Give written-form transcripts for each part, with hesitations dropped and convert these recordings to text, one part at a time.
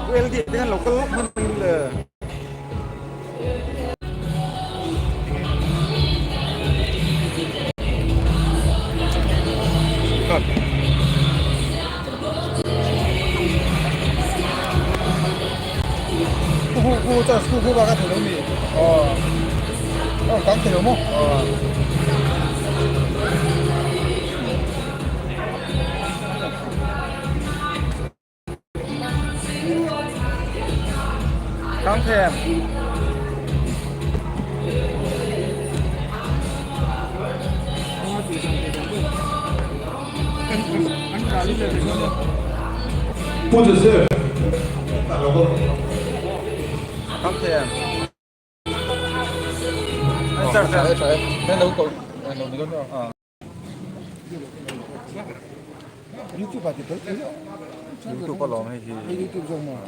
Well, dengan lokal mana? 후후후자 후후바가 되는 강태 너무 강태 강태 잘잘 내 놓고 이거 YouTube 아직 덜 뜨죠? YouTube có lộn hay gì? YouTube dùng mà.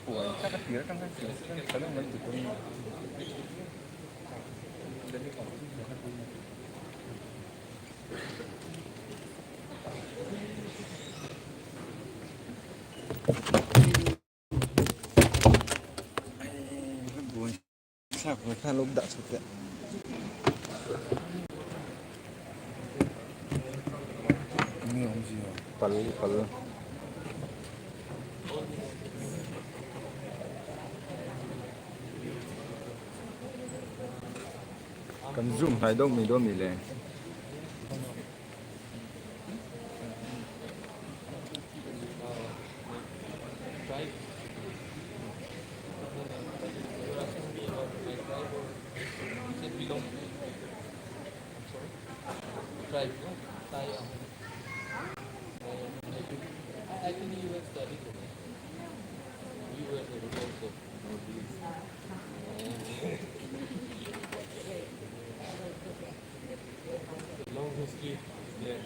Của các cái phía trong cái phía mình chỉ có sao người ta lúc đã xuất hiện ini om sih pal kan zoom hai dong mi le I think you were studying. You were also. The long history there.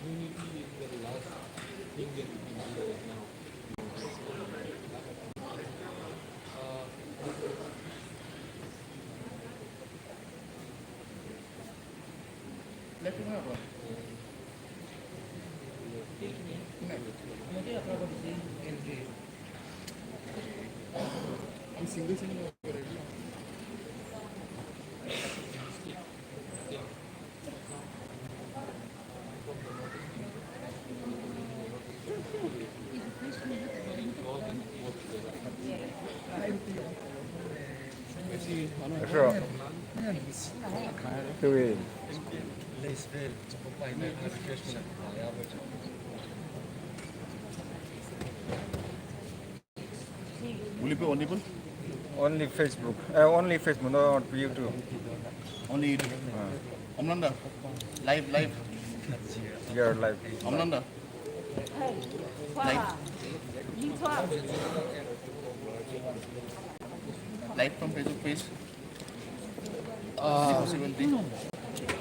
Unity is the last thing that we can do right now. Let me know. Single sure. Will it be audible? Only Facebook. Only Facebook, not YouTube. Only YouTube. Omnanda. Live. You're live. Omnanda. Live. Live from Facebook page. Possibility.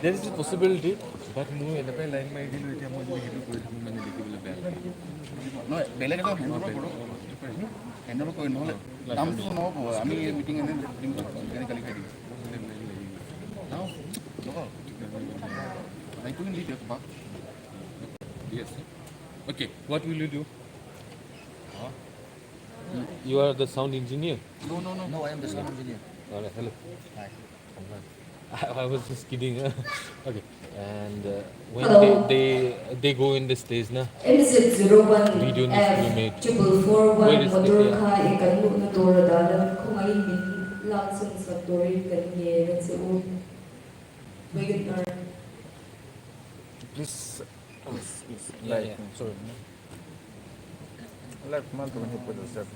There is a possibility, but no, in the line my deal with him on the No, Bella got hand over coin. Come to know. I mean, meeting and then now, I couldn't leave your back. Yes. Okay, what will you do? You are the sound engineer? No, I am the sound engineer. All right, hello. Hi. I was just kidding. Okay. And when they go in the stage, na MZ01 video needs to be made. triple four Where one is motor the car ikan lu na tora dalam kumai min langsung sa tori kan ye kan se o wegener Please. Yeah. Sorry. Like month when he put the stuff.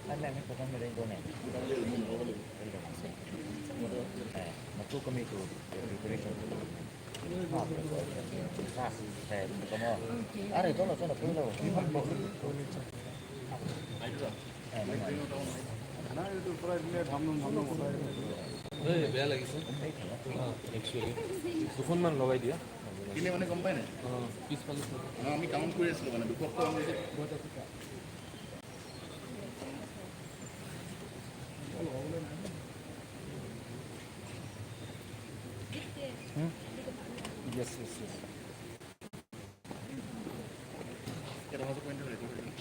Anh đang có con đây này. Mà tu kami tu preparation. Nah, saya kamu. Ada itu loh, sana pulau. বেয়া লাগিছে actually দুখনমান লগাই দিয়া কিনে মানে গম পাই নাই পিছফালে আমি কাউণ্ট কৰি আছিলোঁ মানে দুশতকৈ Yes, yes, yes. এটা মাত্ৰ পইণ্ট ৰেকৰ্ড কৰিলোঁ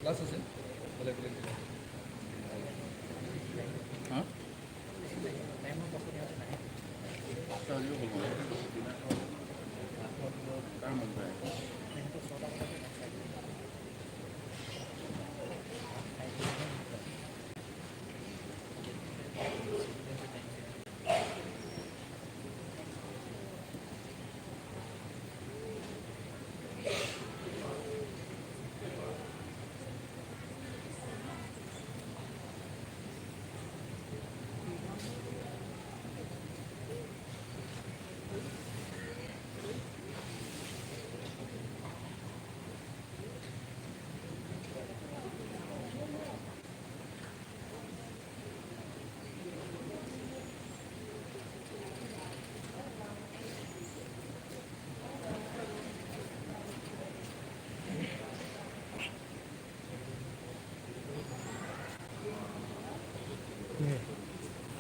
ক্লাছ আছে বেলেগ বেলেগ হা আজিও হ'ব কাৰ মন যায়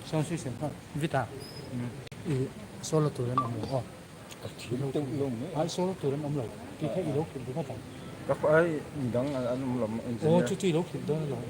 Sansi sempat vita. Solo turun amlo. Solo turun amlo. Kita ilok itu kan. Các ấy đang ăn làm engineer. Cuci ilok itu lah.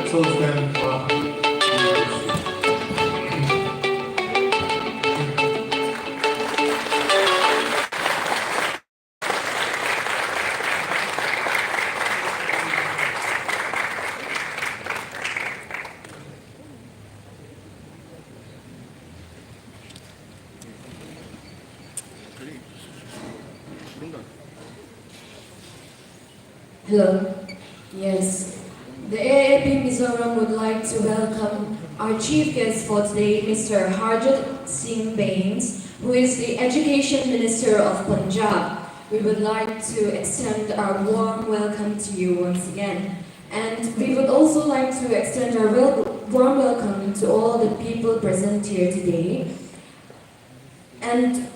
So then, Hello. Yes. The AAP Mizoram would like to welcome our chief guest for today, Mr. Harjit Singh Bains, who is the Education Minister of Punjab. We would like to extend our warm welcome to you once again. And we would also like to extend our warm welcome to all the people present here today. And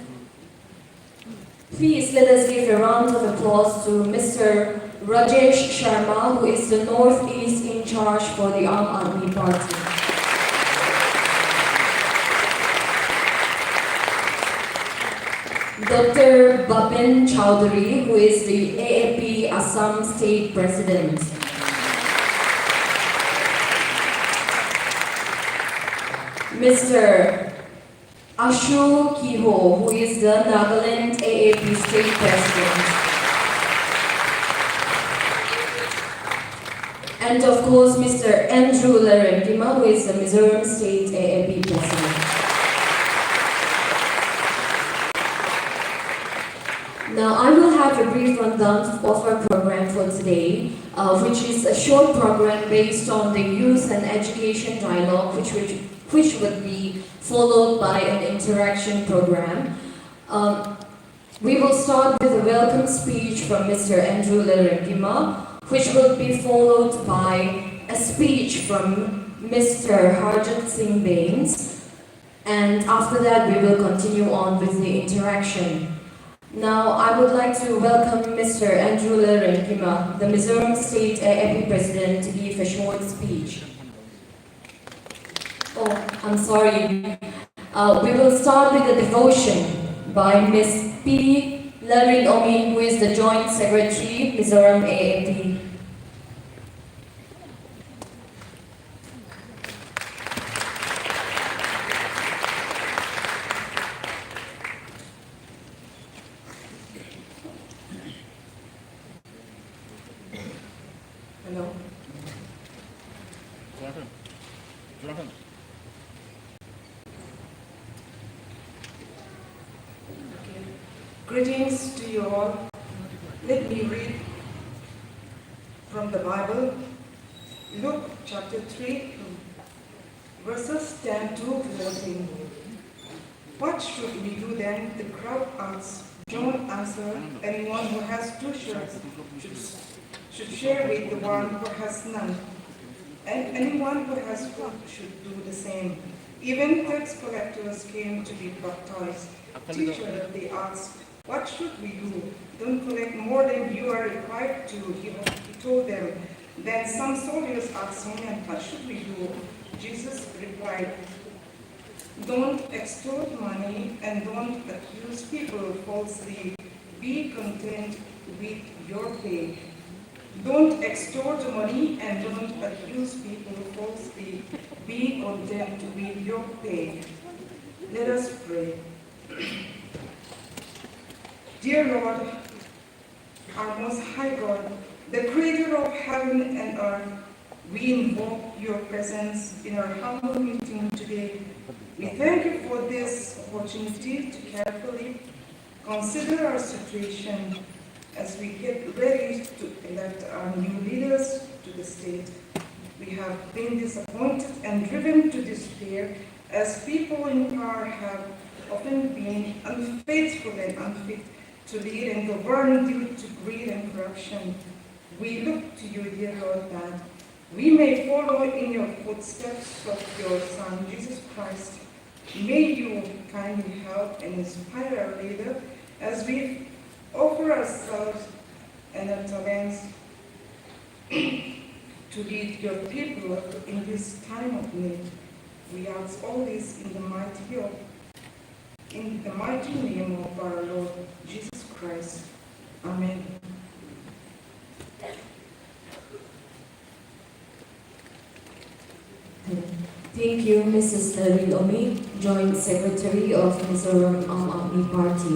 please let us give a round of applause to Mr. Rajesh Sharma, who is the Northeast in charge for the Aam Aadmi Party. Dr. Bapin Chowdhury, who is the AAP Assam State President. Mr. Ashu Kiho, who is the Nagaland AAP State President. And of course, Mr. Andrew Larendima, who is the Mizoram State AAP President. Now, I will have a brief rundown of our program for today, which is a short program based on the youth and education dialogue, which would be followed by an interaction program. We will start with a welcome speech from Mr. Andrew Larendima, which will be followed by a speech from Mr. Harjit Singh Bains, and after that we will continue on with the interaction. Now I would like to welcome Mr. Andrew Lerenkima, the Mizoram State AAP President, to give a short speech. Oh, I'm sorry. We will start with a devotion by Ms. P. Larin Omi, who is the Joint Secretary, Mizoram AAP. Hello. Jonathan. Greetings to you all. Let me read from the Bible, Luke chapter 3, verses 10 to 14. What should we do then? The crowd asked. John answered, anyone who has 2 shirts should share with the one who has none. And anyone who has 1 should do the same. Even tax collectors came to be baptized. Teacher, they asked, what should we do? Don't collect more than you are required to, he told them. Then some soldiers asked him, what should we do? Jesus replied, don't extort money and don't accuse people falsely. Be content with your pay. Don't extort money and don't accuse people falsely. Be content with your pay. Let us pray. Dear Lord, our most high God, the creator of heaven and earth, we invoke your presence in our humble meeting today. We thank you for this opportunity to carefully consider our situation as we get ready to elect our new leaders to the state. We have been disappointed and driven to despair as people in power have often been unfaithful and unfit to lead and govern due to greed and corruption. We look to you, dear Lord, that we may follow in your footsteps of your Son, Jesus Christ. May you kindly help and inspire our leader as we offer ourselves and our talents to lead your people in this time of need. We ask all this in the mighty name of our Lord Jesus Christ. Amen. Thank you, Mrs. Larin Omi, Joint Secretary of Mizoram AAP Party.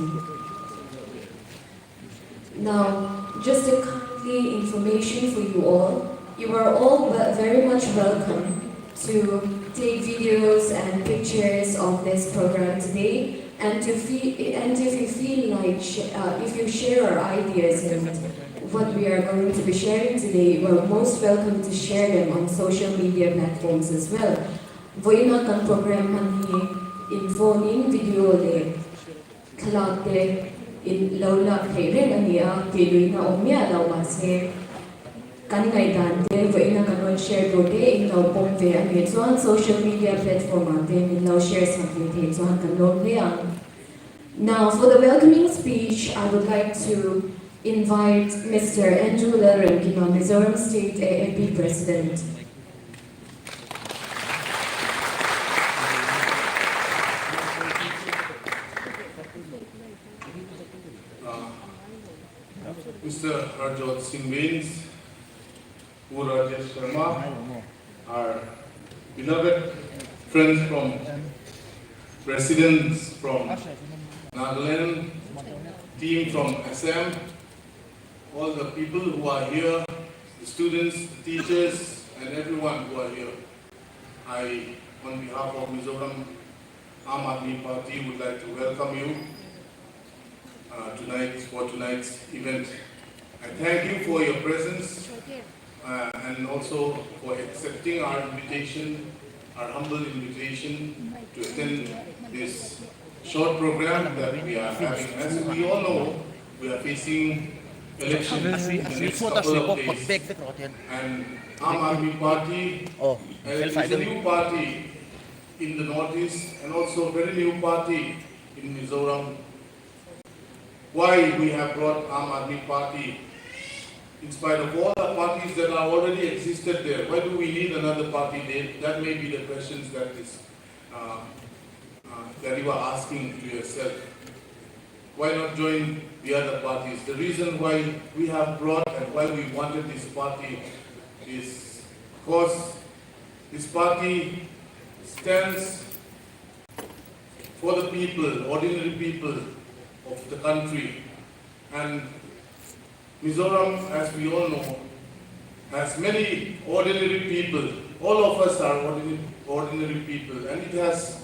Now, just a kindly information for you all. You are all very much welcome to take videos and pictures of this program today, and if you feel like if you share our ideas and what we are going to be sharing today, you are most welcome to share them on social media platforms as well. Voina kan program hani in phoning video le kalate in laula khere ania keluina omya lawa se kanai dan de voina kan share do de in law pom ve ani on social media platform ate in law share something de on kan lo le. Now for the welcoming speech, I would like to invite Mr. Andrew Lerenkima, Mizoram State AAP President. Mr. Harjit Singh Bains, Rajesh Sharma, our beloved friends from residents from Nagaland, team from Assam, all the people who are here, the students, the teachers, and everyone who are here. I, on behalf of Mizoram AAP Party, would like to welcome you for tonight's event. I thank you for your presence and also for accepting our invitation, our humble invitation to attend this short program that we are having. As we all know, we are facing elections in the next couple of days, and Aap Party, Oh, and it is a new party in the Northeast and also a very new party in Mizoram. Why we have brought Aap Party in spite of all the parties that are already existed there? Why do we need another party there? That may be the questions that you are asking to yourself. Why not join the other parties? The reason why we have brought and why we wanted this party is because this party stands for the people, ordinary people of the country. And Mizoram, as we all know, has many ordinary people. All of us are ordinary people, and it has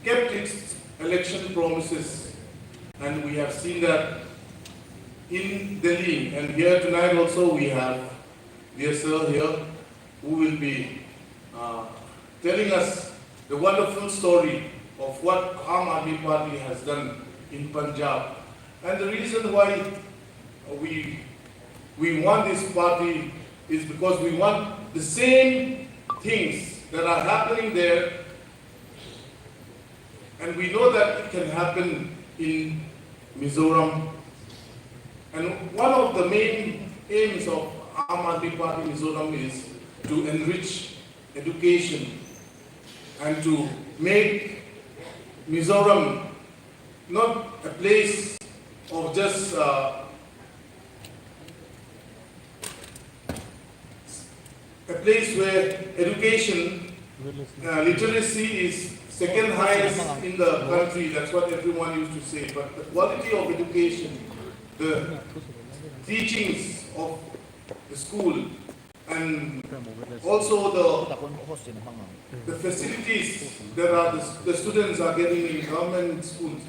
kept its election promises. And we have seen that in Delhi, and here tonight also we have dear sir here who will be telling us the wonderful story of what Aam Aadmi Party has done in Punjab. And the reason why we want this party is because we want the same things that are happening there, and we know that it can happen in Mizoram. And one of the main aims of Aam Aadmi Party Mizoram is to enrich education and to make Mizoram not a place of just a place where education, literacy is second highest in the country. That's what everyone used to say. But the quality of education, the teachings of the school, and also the facilities that the students are getting in government schools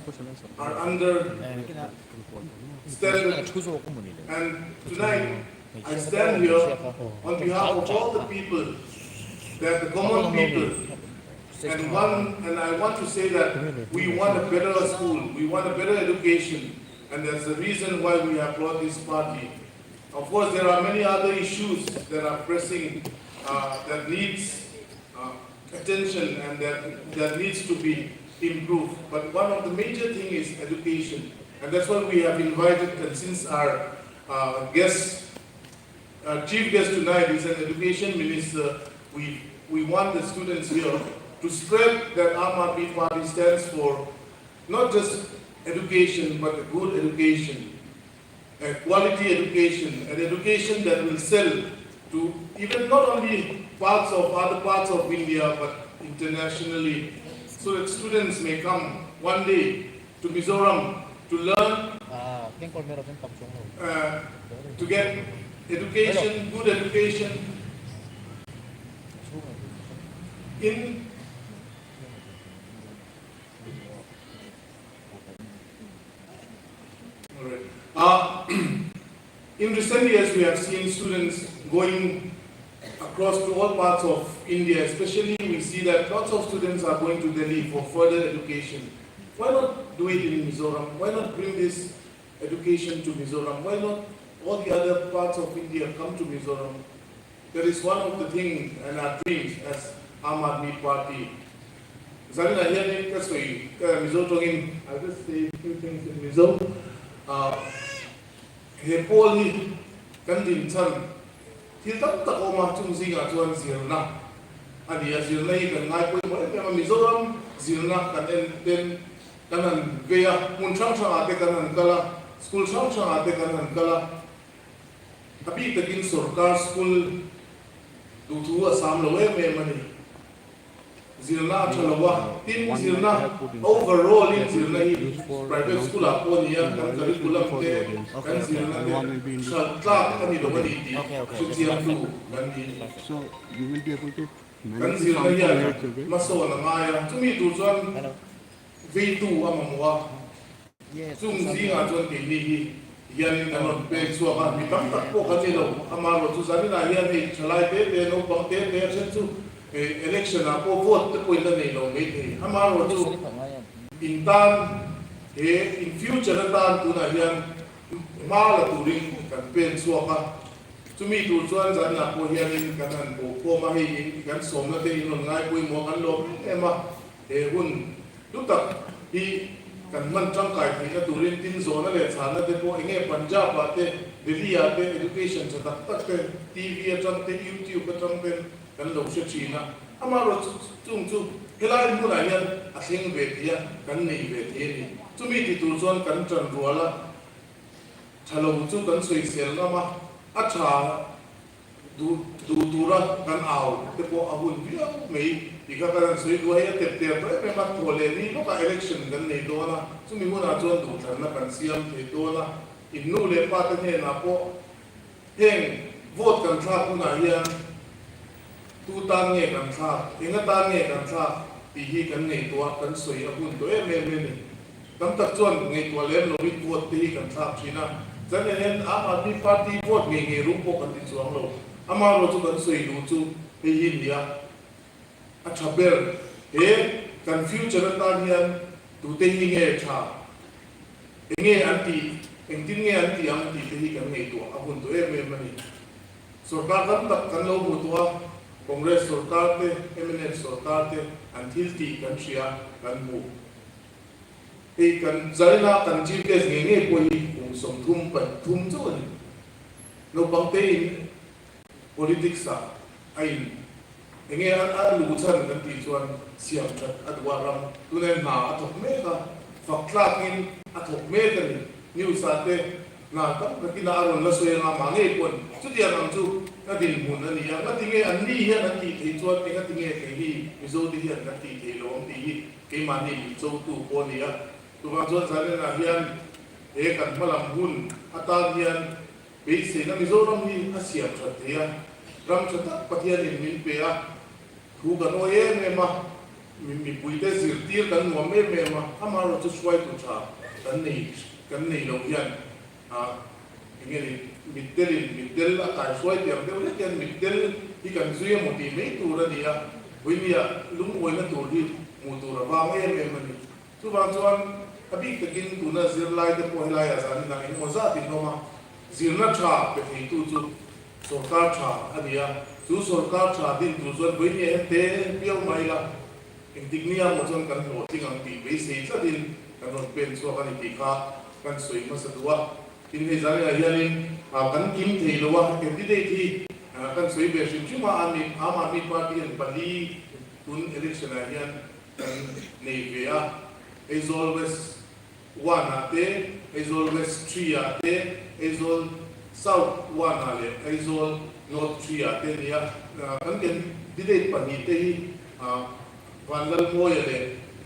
are under standard. And tonight, I stand here on behalf of all the people, that the common people, and I want to say that we want a better school, we want a better education, and that's the reason why we have brought this party. Of course, there are many other issues that are pressing, that needs attention and that needs to be improved. But one of the major things is education, and that's why we have invited, and since our chief guest tonight is an education minister, we want the students here to spread that Aam Aadmi Party stands for not just education, but a good education, a quality education, an education that will sell to even not only other parts of India, but internationally, so that students may come one day to Mizoram to learn, to get education, good education in in recent years, we have seen students going across to all parts of India. Especially, we see that lots of students are going to Delhi for further education. Why not do it in Mizoram? Why not bring this education to Mizoram? Why not all the other parts of India come to Mizoram? That is one of the things and our dreams as Aam Aadmi Party. I'll just say a few things in Mizo. He Poli Gandin Tan. He thought the Oma Tumzinga to one Zirna. And he has Zirna and I put Mizoram, Zirna, and then Kanan Vea, Munchang Atekan Kala, School Changchang Atekan Kala. Tapi takin Sorkar School to a Sam Lowe money. Zirna Chalawa, Tim Zirna, overall in Zirna, private school upon here, and curriculum there, and Zirna, Clark, and the money, so you will be able to manage Zirna, Maso and Maya, to me, to one V2 Amamwa, Zoom Zinga 20. Yan naman pekso ka mitang takpo kanilo amaro to sanina yan ni chalai te no pang te sensu election ako vote ko ila ni no meet amaro to intan in future na tan to na yan mala turing campaign so ka mi tu chuan zan na po hianin kan an po ma hi in kan som na te in on ngai pui mo kan lo ema he hun lu tak hi kan man chang kai thi na turin tin zona le chana te po enge Punjab ba te Delhi a te education cha tak tak te TV a chang te YouTube a chang te kan lo she china ama ro chung chu helai mu na hian a thing ve thia kan nei ve the ni chu mi ti tu chuan kan tran ruala thalo chu kan sui sel na ma a tha du ra kan au te po a hun vi mei ika kan sui du hai te te me ma thole ni no ka election kan nei do na chu mi mu na chuan du than na kan siam the do na in nu le pa te ne na po heng vote kan tha ku na hian tu tan nge kan tha inga tan nge kan tha ti hi kan nei to kan sui a hun to me ni tam tak chuan ngai to lem lo wi vote te hi kan tha china zan nen AAP party vote nge ru po kan ti chuang lo ama ro chu kan sui du chu he hi dia a chabel he kan future ta hian tu te hi nge tha nge anti engtin nge anti am ti te hi kan ngai to a hun to me ni sarkar kan tak kan lo bu to Congress sarkar te eminent sarkar te until ti kan sia kan mu he kan zaina kan chief guest nge po hi kum som thum pa thum chu ni no bang te in politics a ai enge a lu chan kan ti chuan siam that adwaram tunen na athok me ka fakla kin athok me ka ni news ate na tam ka kina aron la soya nga ma nge kon chu dia nam chu ka din mun ani ya ka tinge an ni hian an ti thei chuan te ka tinge ke hi mizo di hian ka ti thei lo ti hi ke ma ni chu tu ko ni ya tu ma chuan sa na hian e kan malam hun ata hian be se na Mizoram ni asia thatia ram chata pathian in min pe a thu kan o ye me ma mi puite zir tir kan no me ma amaro chu swai tu tha kan nei lo hian a ingeli middel a kai swai tiam de le kan middel hi kan zuye mo ti me tu ra dia winia lung oi na tu hi mu tu ra ba me ma ni tu ba chuan abi takin tu na zir lai de po lai a zan na in mo za ti no ma zirna tha pe thei tu chu sarkar tha ania chu sarkar tha din tu zon boi ni te piau mai la indignia mo chon kan lo ting ang ti be se cha din kan ron pen so kan ti kha kan soi ma sa duwa tin he zari a hianin kan kim thei lo wa ke ti dei thi kan soi be sim chu ma ani ama mi party an pali tun election a hian kan nei ve a is always one ate is always three ate is all south one ale is all north three ate nia kan ken didei pani te hi vanlal moy ale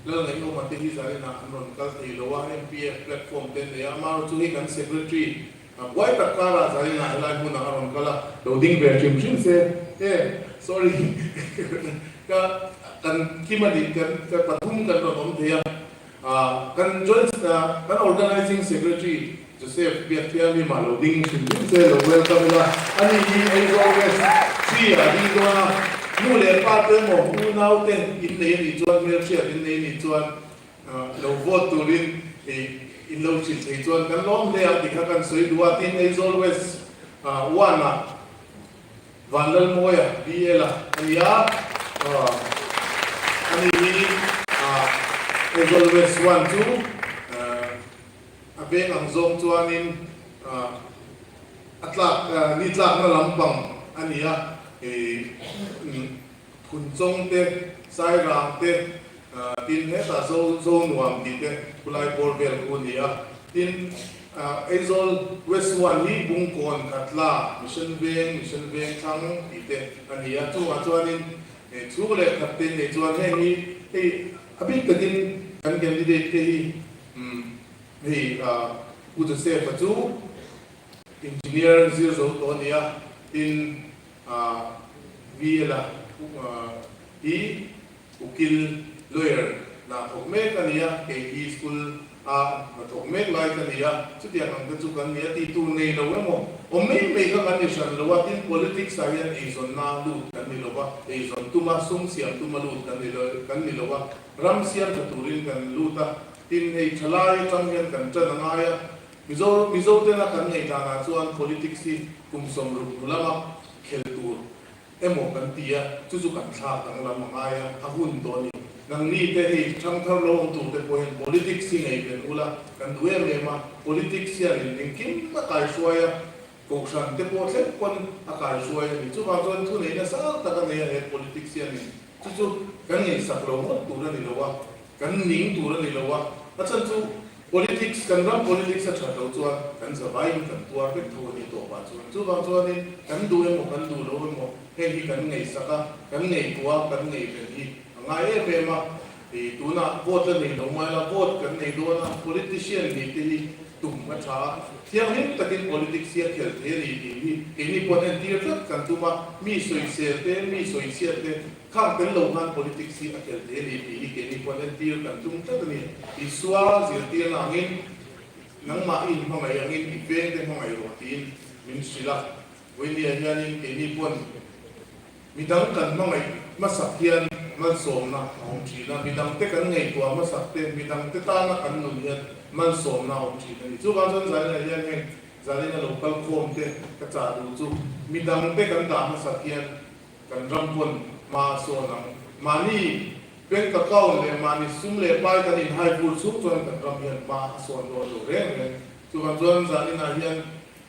lal ngai no mate hi zare na anon kal te lo wa MPF platform te ne amar chu hi kan secretary wai takara zare na ala mu na aron kala loading be chim chim se sorry ka kan kimadi kan pathum kan ron om thea kan joint kan organizing secretary Joseph Biatiali Maloding Shindse lo welcome la ani hi ai always see ani do na mu le pa te mo mu nau ten in ne ni chuan me chia in ne ni chuan lo vote to rin in lo chil thei chuan kan lom le a ti kha kan soi duwa tin ai always one vanlal moya biela ania ani hi ai always one two abeng ang zong chuanin atlak ni tlak na lampang ania khun chong te sai rang te tin he ta zo nuam ti te kulai borvel ku nia tin Azol West One hi bung kon katla mission veng thang ti te ania chu chuanin chu le khatin ne chuan he ni abik takin kan candidate te hi hey, good to say for two engineer zero tonia in vila ukil lawyer na thokme kania ke school thokme lai kania chutia ang chu kan nia ti tu nei lo mo o me ka condition lo wa in politics ayan izon na lu kan ni lo wa izon tuma sum siam tuma lu kan ni lo wa ram siam turin kan luta tin ei thalai tam hian kan chan angaya mizo te na kan nei ta na chuan politics si kum som ru lama khel tur emo kan tia chu kan tha kan lam maya a hun to ni nang ni te hi thang thar lo tu te point politics si nei ben ula kan duwe me ma politics ya ning kim ma kai suaya ko san te po se kon a kai suaya ni chu ba chuan thu nei na sa ta kan nei he politics ya ni chu kan nei sak lo mo tu ra ni lo wa kan ning tu ra ni lo wa a chan chu politics kan ram politics a thatlo chuan kan zawai kan tuar ke thu ni to ba chuan chu ba chuan ni kan duwe mo kan du lo mo he hi kan nei saka kan nei tua kan nei ben hi ngai e pe ma ti tuna vote nei lo mai la vote kan nei do na politician ni te hi tum ma tha thiang hin takin politics ya khel the ri ni ni ponen tir kan tuma mi soi se te khang kan lo han politics si a khel the ri ni ke ni ponen tir kan tum ta ni iswa zir tir na ngin nang ma in ma mai angin i pe te ma mai ro tin min sila wen ni hianin ke ni pon mi dang kan ma mai ma sak hian man som na hong chi na mi dang te kan ngei tua ma sak te mi dang te ta na kan nun hian man som na hong chi na ni chu ba chon zai na hian nge zai na local khom te ka cha du chu mi dang te kan da ma sak hian kan ram pon ma so na ma ni bank account le ma ni sum le pai kan in hai pur sum chon kan ram hian ma so do do re nge chu ba chon zai na hian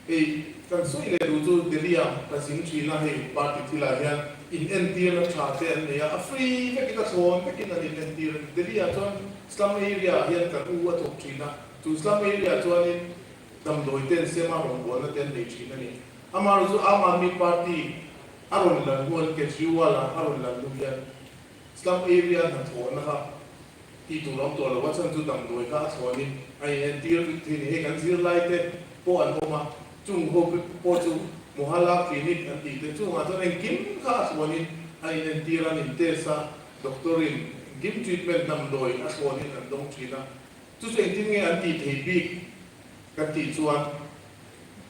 ei kan soi le du chu delia ka sing chi na he party thila hian in NTR na chate an ya a free ka kita son ka kita in NTR delia chon slum area hian kan u wa thok china tu slum area chon in dam doi ten sema rong bo na ten nei china ni amar zu Aam party aron la huan ke jiwala aron la luyan slum area na thon na ka ti tu long to lo wa chan tu dam doi ka thon ni ai NTR thi ni he kan zir lai te po an ho ma chung ho po chu Mohala clinic an ti te chu ma chon en kim kha swani ai nen tira nin te sa doctorin gim treatment nam doi a swani an dong china chu chu en tin nge an ti thei bi kan ti chuan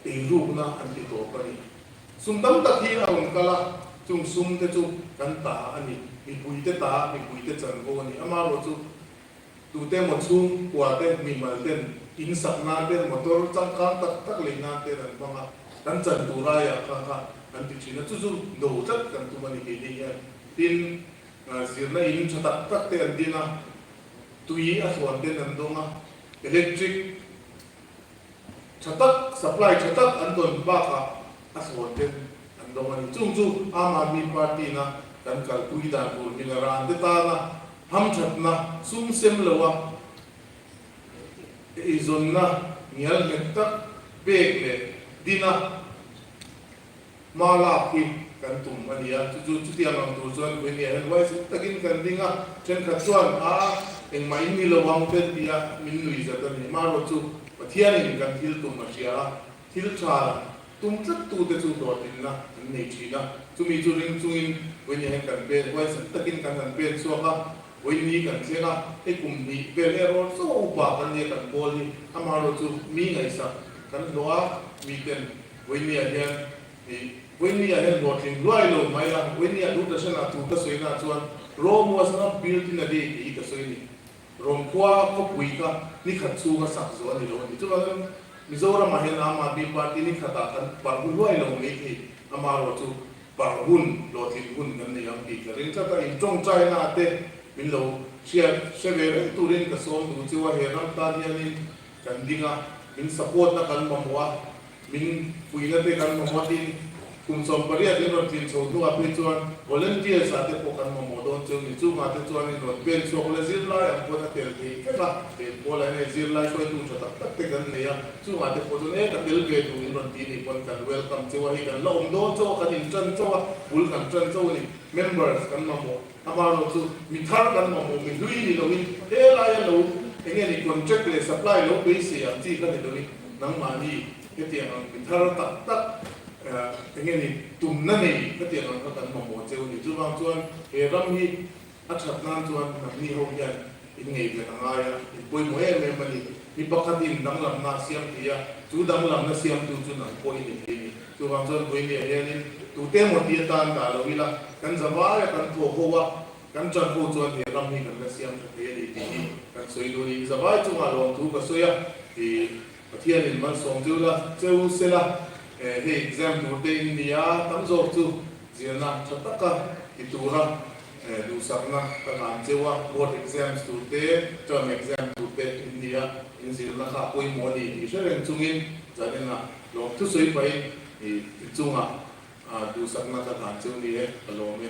e ru na an ti to pani sum dam ta thi a ron kala chung sum te chu kan ta ani mi pui te chan go ani ama ro chu tu te mo chung kwa te mi mal ten in sak na te motor chang kan tak le na te ran banga kan chan tu ra ya kha an ti china chu chu do chat kan tu mani ke ni ya tin zirna in chatak tak te an dina tui a thon te nan donga electric chatak supply chatak an don ba kha a thon te an donga ni chung chu Aam Aadmi party na kan kal tui dan pur ni ran te ta na ham chat na sum sem lawa izon na nial metak beg le dina mala ki kan tum ania chu tiang ang tu chuan wen ya hen wai takin kan dinga chen kha chuan a eng mai ni lo wang pe dia min nui za ta ni ma ro chu pathian in kan thil tum ma sia thil cha tum tlat tu te chu do tin na nei chi na chu mi chu ring chu in wen ya hen kan pe wai takin kan han pe so ka wen ni kan thela e kum ni pe le ro so ba kan ni kan pol ni ama ro chu mi ngai sa kan doa mi ten wen ni hian when we are working loyal mai la when we are do the sana tu ta soina chuan Rome was not built in a day ki ta soini Rome kwa ko pui ka ni khat chu ga sak zo ni lo ni chu ba Mizoram ma hen Aam Aadmi party ni khata kan par hu loyal lo ni ki amaro chu par hun lo tin hun kan ni yang ki ka rin ta in tong chai na te min lo share severe tu rin ka som du chu wa he ram ta ni kan dinga min support na kan mamwa min pui na te kan mamwa tin kum som paria din ron tin so tu ape chuan volunteer sa te pokan mo modon chu ni chu ma te chuan in ron pen so le zir la ya ko na tel ki ka te bola ne zir la so tu chata tak te gan ne ya chu ma te podon e ka tel ge tu in ron tin ni pon kan welcome chu wa hi kan lo do cho kan in chan cho bul kan chan cho ni members kan ma mo amaro chu mi thar kan ma mo mi lui ni lo ni e la ya lo enge ni contract le supply lo pe se ya chi kan ni lo ni nang ma ni ke ti ang mi thar tak tak ngeni tum na nei ka ti ron ka kan mo cheu ni chu bang chuan he ram hi a that nan chuan na ni ho hian in ngei ve nga ya in poi mo e me mani ni pakhat in dang lam na siam ti ya chu dang lam na siam tu chu na poi ni ni chu bang chuan poi ni he ni tu te mo ti tan da lo ila kan zawa ya kan tho ho wa kan chan ho chuan he ram hi kan na siam ti ni ti kan soi do ni zawa chu ma lo tu ka soya ti But here in Mansong Sela, he exam to India, Tamzo to Zirna, Chataka, Itura, Lusarna, Kalantewa, board exams to term exam to India, in Zirna, Kapui Modi, Isha and Tungin, Zadina, Lok to Sui Pai, Itunga, Lusarna, Kalantewa, Alone.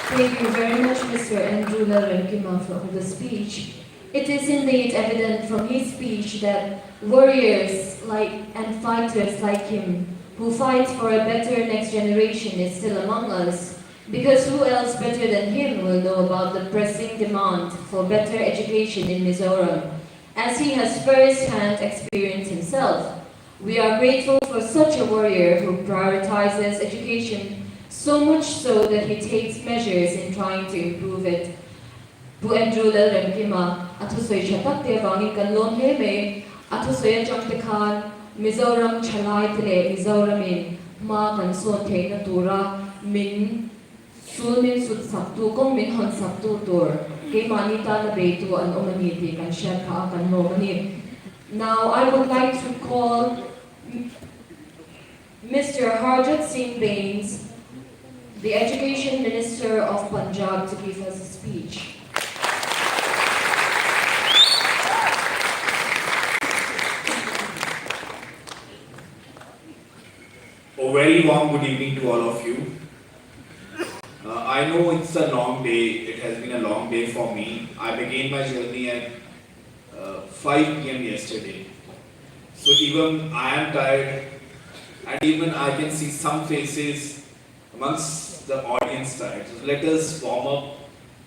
Thank you very much, Mr. Andrew Lalrenkima, for the speech. It is indeed evident from his speech that warriors and fighters like him, who fight for a better next generation, is still among us. Because who else better than him will know about the pressing demand for better education in Mizoram, as he has first-hand experience himself. We are grateful for such a warrior who prioritizes education, so much so that he takes measures in trying to improve it. Bu Andrew Lalrenkima, atusoy chatak te wangin kanlon heme, atusoy chang tekhan, Mizoram chalai tele Mizoramin, ma kan son te natura, min sul min sut saptu kong min hon saptu tur, ke manita na beitu an omaniti kan shep ka kan nomani. Now I would like to call Mr. Harjit Singh Bains, the Education Minister of Punjab, to give us a speech. A very warm good evening to all of you. I know it's a long day, it has been a long day for me. I began my journey at 5 p.m. yesterday. So even I am tired, and even I can see some faces amongst the audience tired. So let us warm up,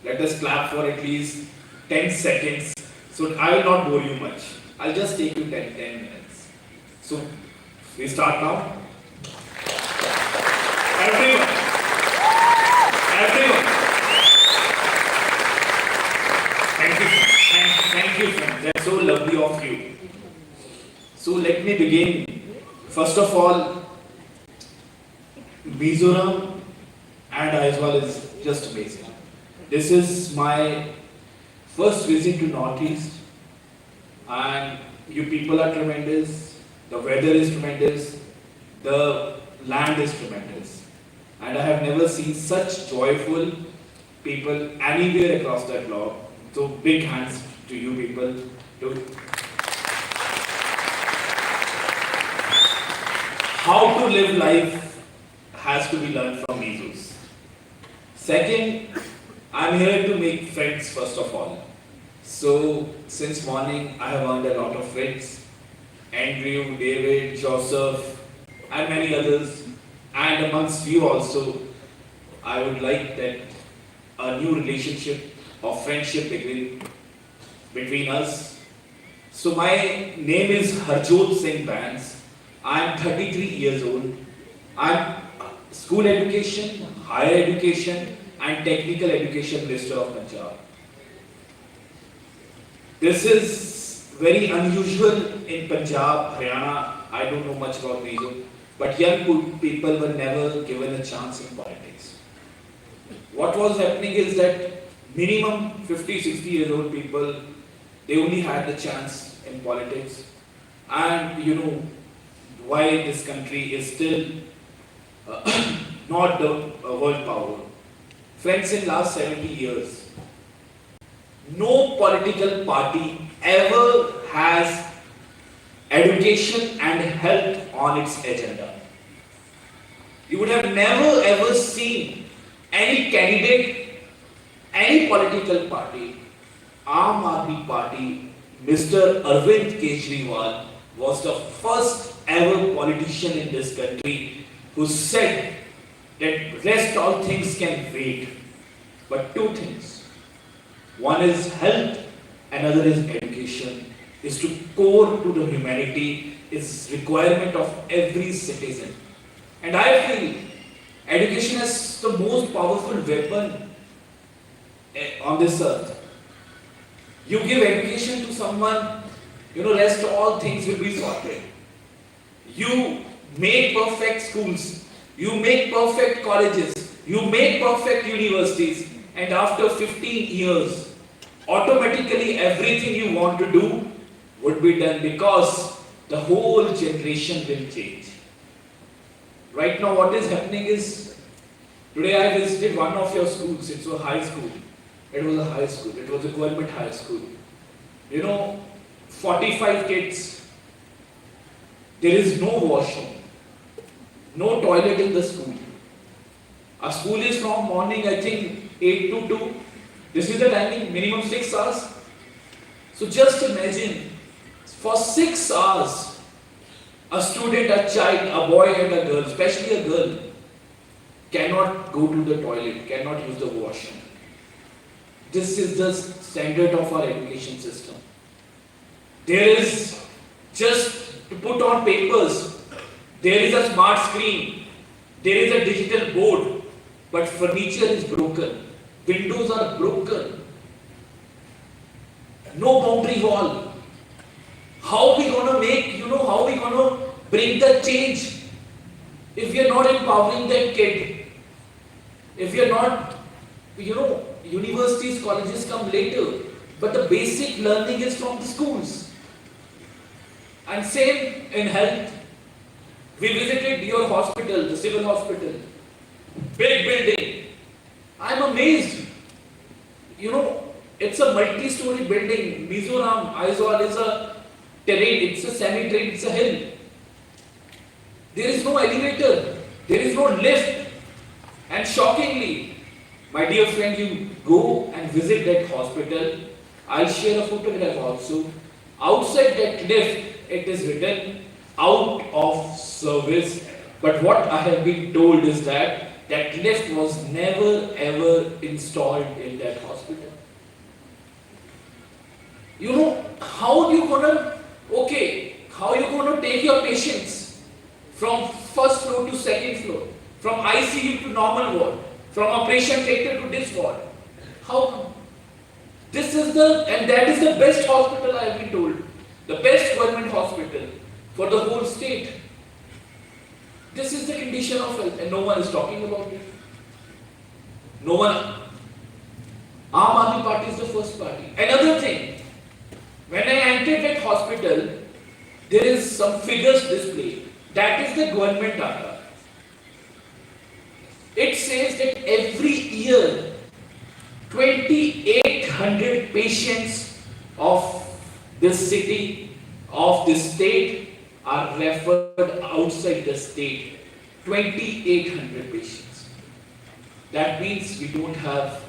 let us clap for at least 10 seconds. So I will not bore you much. I'll just take you 10 minutes. So we start now. Everyone. Thank you, friends. That's so lovely of you. So let me begin. First of all, Mizoram and Aizawl is just amazing. This is my first visit to Northeast, and you people are tremendous. The weather is tremendous. The land is tremendous. And I have never seen such joyful people anywhere across the globe. So big hands to you people. How to live life has to be learned from Mizos. Second, I'm here to make friends first of all. So since morning I have earned a lot of friends. Andrew, David, Joseph and many others. And amongst you also, I would like that a new relationship of friendship between us. So my name is Harjot Singh Bains. I am 33 years old. I am School Education, Higher Education and Technical Education Minister of Punjab. This is very unusual in Punjab, Haryana. I don't know much about Mizo. But young people were never given a chance in politics. What was happening is that minimum 50, 60 years old people, they only had the chance in politics. And you know why this country is still not the world power. Friends, in last 70 years, no political party ever has education and health on its agenda. You would have never ever seen any candidate, any political party, Aam Aadmi Party, Mr. Arvind Kejriwal was the first ever politician in this country who said that rest all things can wait. But two things. One is health, another is education. Is to core to the humanity, is requirement of every citizen. And I feel education is the most powerful weapon on this earth. You give education to someone, rest all things will be sorted. You make perfect schools, you make perfect colleges, you make perfect universities, and after 15 years, automatically everything you want to do would be done, because the whole generation will change. Right now what is happening is, today I visited one of your schools. It's a high school. It was a high school. It was a government high school. 45 kids. There is no washroom, no toilet in the school. Our school is from morning, I think, 8 to 2. This is the timing, minimum 6 hours. So just imagine, for 6 hours, a student, a child, a boy and a girl, especially a girl, cannot go to the toilet, cannot use the washroom. This is the standard of our education system. There is, just to put on papers, there is a smart screen, there is a digital board, but furniture is broken, windows are broken, no boundary wall. How we gonna make, how we gonna bring the change if we are not empowering that kid? If we are not, universities, colleges come later, but the basic learning is from the schools. And same in health. We visited your hospital, the civil hospital, big building. I'm amazed. It's a multi-story building. Mizoram, Aizawl is a terrain, it's a semi-terrain, it's a hill. There is no elevator, there is no lift. And shockingly, my dear friend, you go and visit that hospital. I'll share a photograph also. Outside that lift, it is written out of service. But what I have been told is that lift was never ever installed in that hospital. How you gonna take your patients from first floor to second floor, from ICU to normal ward, from operation theatre to this ward? How come? That is the best hospital, I have been told. The best government hospital for the whole state. This is the condition of health, and no one is talking about it. No one. Aam Aadmi Party is the first party. Another thing, when I entered that hospital, there is some figures displayed. That is the government data. It says that every year, 2,800 patients of this city, of this state, are referred outside the state. 2,800 patients. That means we don't have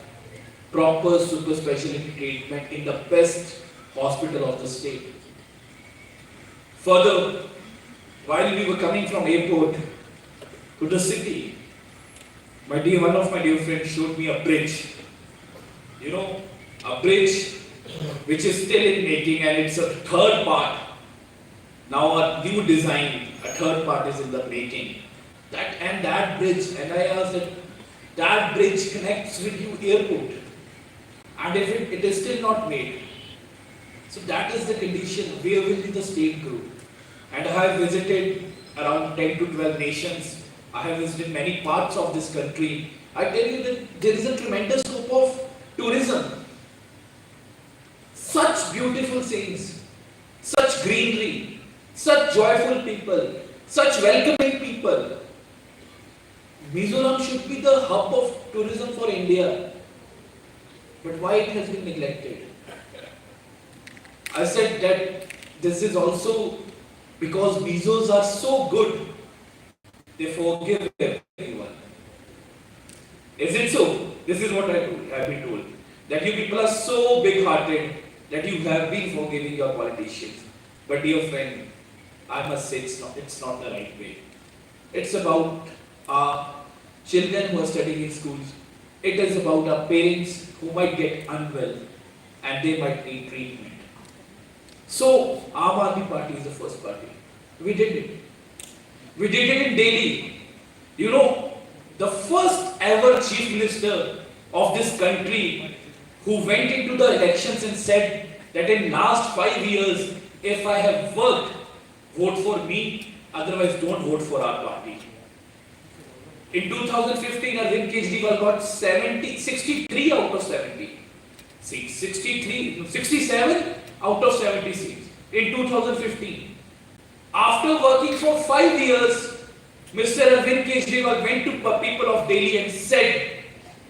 proper super specialty treatment in the best hospital of the state. Further, while we were coming from airport to the city, one of my dear friends showed me a bridge. A bridge which is still in making, and it's a third part. Now a new design, a third part is in the making. That bridge, and I asked that bridge connects with you airport, and if it is still not made. So that is the condition. Where will be the state grow? And I have visited around 10 to 12 nations. I have visited many parts of this country. I tell you that there is a tremendous scope of tourism. Such beautiful scenes, such greenery, such joyful people, such welcoming people. Mizoram should be the hub of tourism for India. But why it has been neglected? I said that this is also because Mizos are so good, they forgive everyone. Is it so? This is what I have been told. That you people are so big-hearted that you have been forgiving your politicians. But dear friend, I must say it's not the right way. It's about our children who are studying in schools. It is about our parents who might get unwell and they might need treatment. So, Aam Aadmi Party is the first party. We did it. We did it in Delhi. The first ever chief minister of this country who went into the elections and said that in last 5 years, if I have worked, vote for me, otherwise don't vote for our party. In 2015, Arvind Kejriwal got 63 out of 70. seats, 67 out of 70 seats in 2015. After working for 5 years, Mr. Arvind Kejriwal went to people of Delhi and said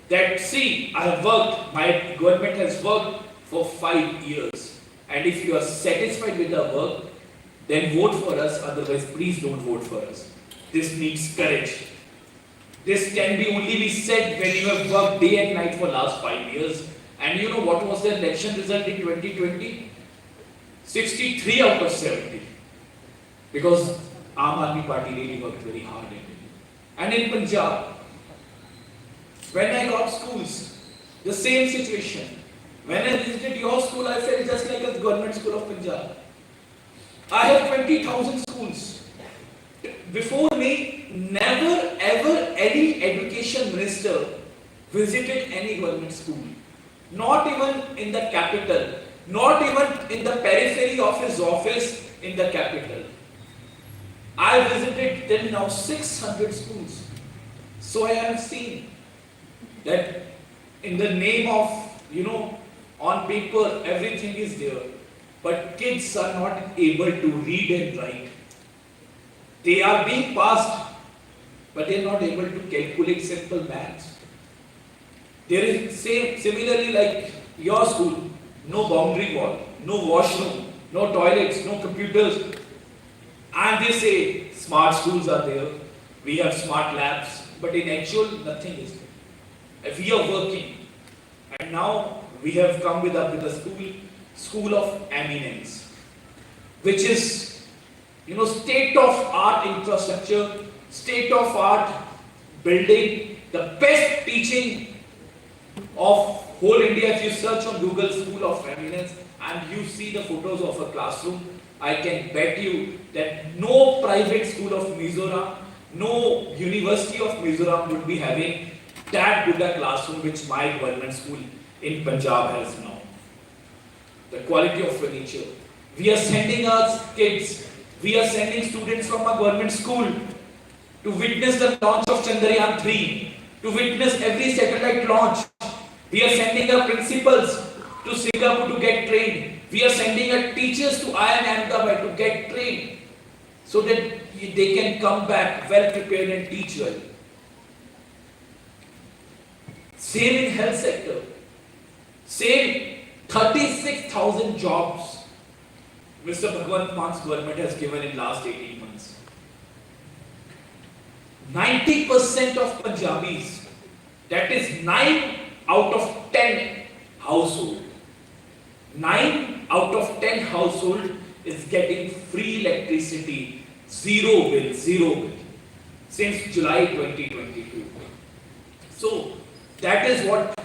that, see, I have worked, my government has worked for 5 years. And if you are satisfied with the work, then vote for us, otherwise please don't vote for us. This needs courage. This can be only be said when you have worked day and night for last 5 years. And you know what was the election result in 2020? 63 out of 70. Because Aam Aadmi Party really worked very hard in it. And in Punjab, when I got schools, the same situation. When I visited your school, I felt just like a government school of Punjab. I have 20,000 schools. Before me, never ever any education minister visited any government school. Not even in the capital. Not even in the periphery of his office in the capital. I visited till now 600 schools. So I have seen that in the name of, on paper everything is there, but kids are not able to read and write. They are being passed, but they are not able to calculate simple maths. There is similarly like your school, no boundary wall, no washroom, no toilets, no computers. And they say smart schools are there, we have smart labs, but in actual nothing is there. We are working, and now we have come with a school of eminence, which is state-of-art infrastructure, state-of-art building, the best teaching of whole India. If you search on Google School of Eminence and you see the photos of a classroom, I can bet you that no private school of Mizoram, no University of Mizoram would be having that good a classroom which my government school in Punjab has now. The quality of furniture. We are sending our kids, we are sending students from our government school to witness the launch of Chandrayaan 3, to witness every satellite launch. We are sending our principals to Singapore to get trained. We are sending our teachers to IIM Ahmedabad to get trained so that they can come back well prepared and teach well. Same in health sector. Same 36,000 jobs Mr. Bhagwant Man's government has given in last 18 months. 90% of Punjabis, that is 9 out of 10 household. 9 out of 10 household is getting free electricity, zero bill, since July 2022. So that is what an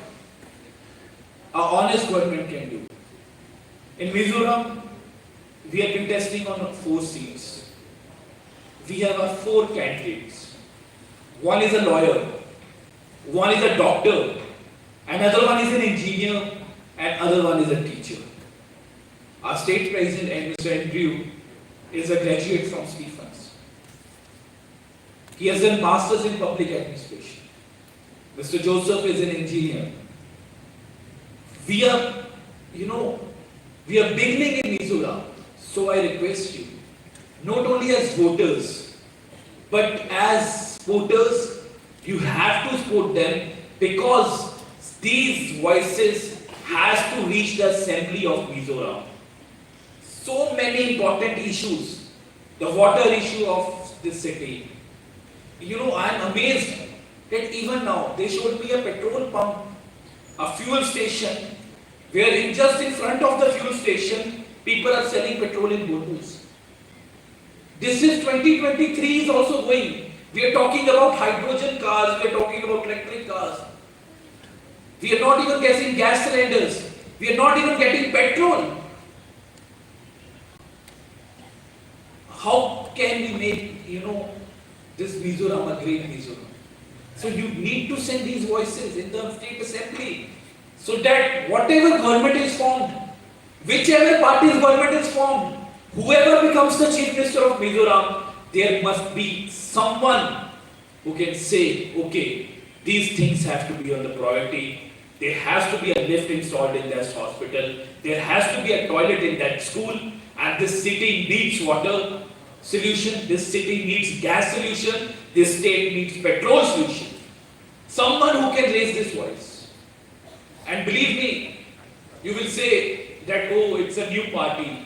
honest government can do. In Mizoram, we are contesting on 4 seats. We have our 4 candidates. One is a lawyer, one is a doctor, another one is an engineer, and other one is a teacher. Our state president, and Mr. Andrew, is a graduate from Stephens. He has done masters in public administration. Mr. Joseph is an engineer. We are beginning in Mizoram. So I request you, not only as voters, but as voters, you have to support them, because these voices has to reach the assembly of Mizoram. So many important issues, the water issue of this city. I am amazed that even now there should be a petrol pump, a fuel station, where just in front of the fuel station, people are selling petrol in bottles. This is 2023 is also going. We are talking about hydrogen cars, we are talking about electric cars. We are not even getting gas cylinders. We are not even getting petrol. How can we make, this Mizoram a great Mizoram? So you need to send these voices in the state assembly, so that whatever government is formed, whichever party's government is formed, whoever becomes the chief minister of Mizoram, there must be someone who can say, okay, these things have to be on the priority. There has to be a lift installed in that hospital. There has to be a toilet in that school. And this city needs water solution. This city needs gas solution. This state needs petrol solution. Someone who can raise this voice. And believe me, you will say that, oh, it's a new party.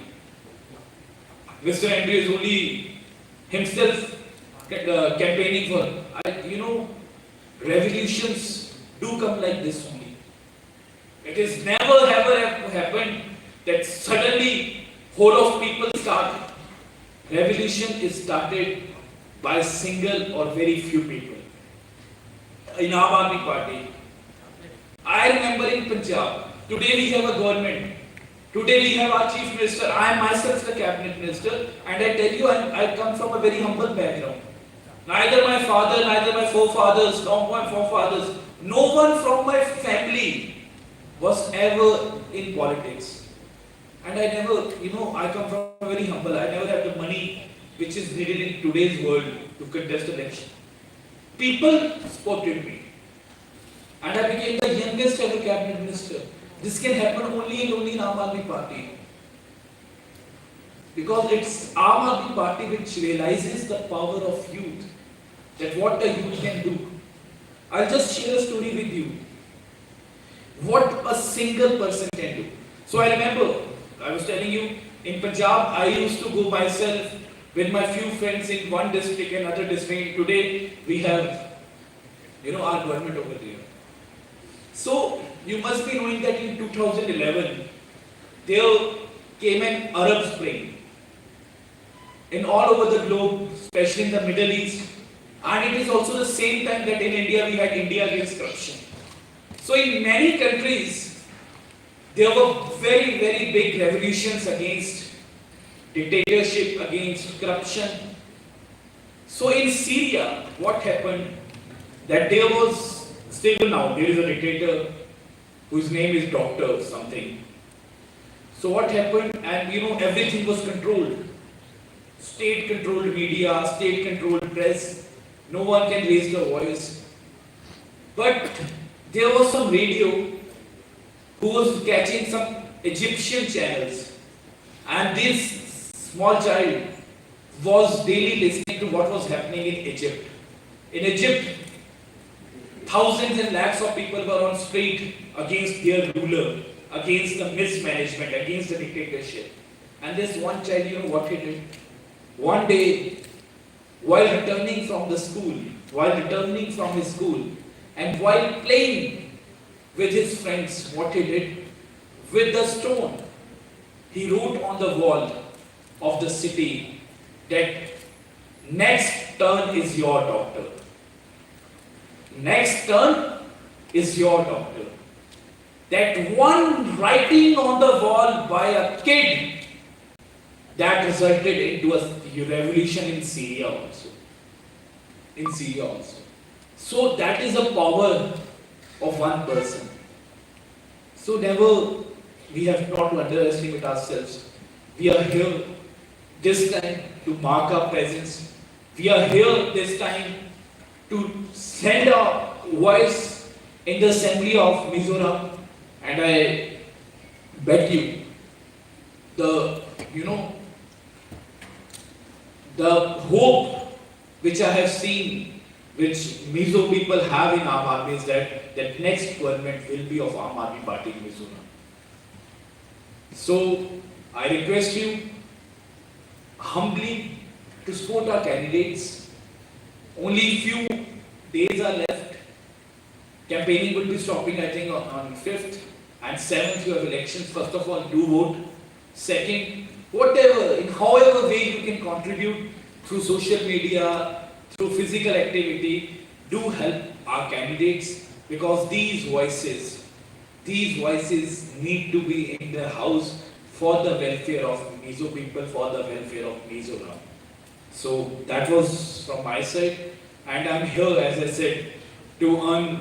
Mr. Andrew is only himself campaigning for. Revolutions do come like this only. It is never ever happened that suddenly whole of people start. Revolution is started by single or very few people. In Aam Aadmi Party, I remember in Punjab, today we have a government. Today we have our chief minister. I am myself the cabinet minister, and I tell you, I come from a very humble background. Neither my father, neither my forefathers, nor my forefathers, no one from my family was ever in politics. And I never, I come from a very humble. I never had the money which is needed in today's world to contest election. People supported me, and I became the youngest ever cabinet minister. This can happen only in Aam Aadmi Party. Because it's Aam Aadmi Party which realizes the power of youth, that what the youth can do. I'll just share a story with you. What a single person can do. So I remember, I was telling you, in Punjab, I used to go myself with my few friends in one district, another district. Today, we have, our government over there. So, you must be knowing that in 2011, there came an Arab Spring. In all over the globe, especially in the Middle East, and it is also the same time that in India we had India against corruption. So in many countries, there were very, very big revolutions against dictatorship, against corruption. So in Syria, what happened? That there was, still now, there is a dictator whose name is Doctor something. So what happened? And everything was controlled. State-controlled media, state-controlled press. No one can raise their voice. But there was some radio who was catching some Egyptian channels. And this small child was daily listening to what was happening in Egypt. In Egypt, thousands and lakhs of people were on street against their ruler, against the mismanagement, against the dictatorship. And this one child, what he did? One day, while returning from his school, and while playing with his friends, what he did? With the stone, he wrote on the wall of the city that next turn is your doctor. Next turn is your doctor. That one writing on the wall by a kid, that resulted into a revolution in Syria also. So that is the power of one person. So never, we have not to underestimate ourselves. We are here this time to mark our presence. We are here this time to send our voice in the assembly of Mizoram. And I bet you, the hope which I have seen, which Mizo people have in Aam Aadmi, is that next government will be of Aam Aadmi Party in Mizoram. So I request you humbly to support our candidates. Only few days are left. Campaigning will be stopping, I think, on 5th and 7th. You have elections. First of all, do vote. Second, whatever, in however way you can contribute through social media, through physical activity, do help our candidates, because these voices need to be in the house for the welfare of Mizo people, for the welfare of Mizoram. So that was from my side, and I'm here, as I said, to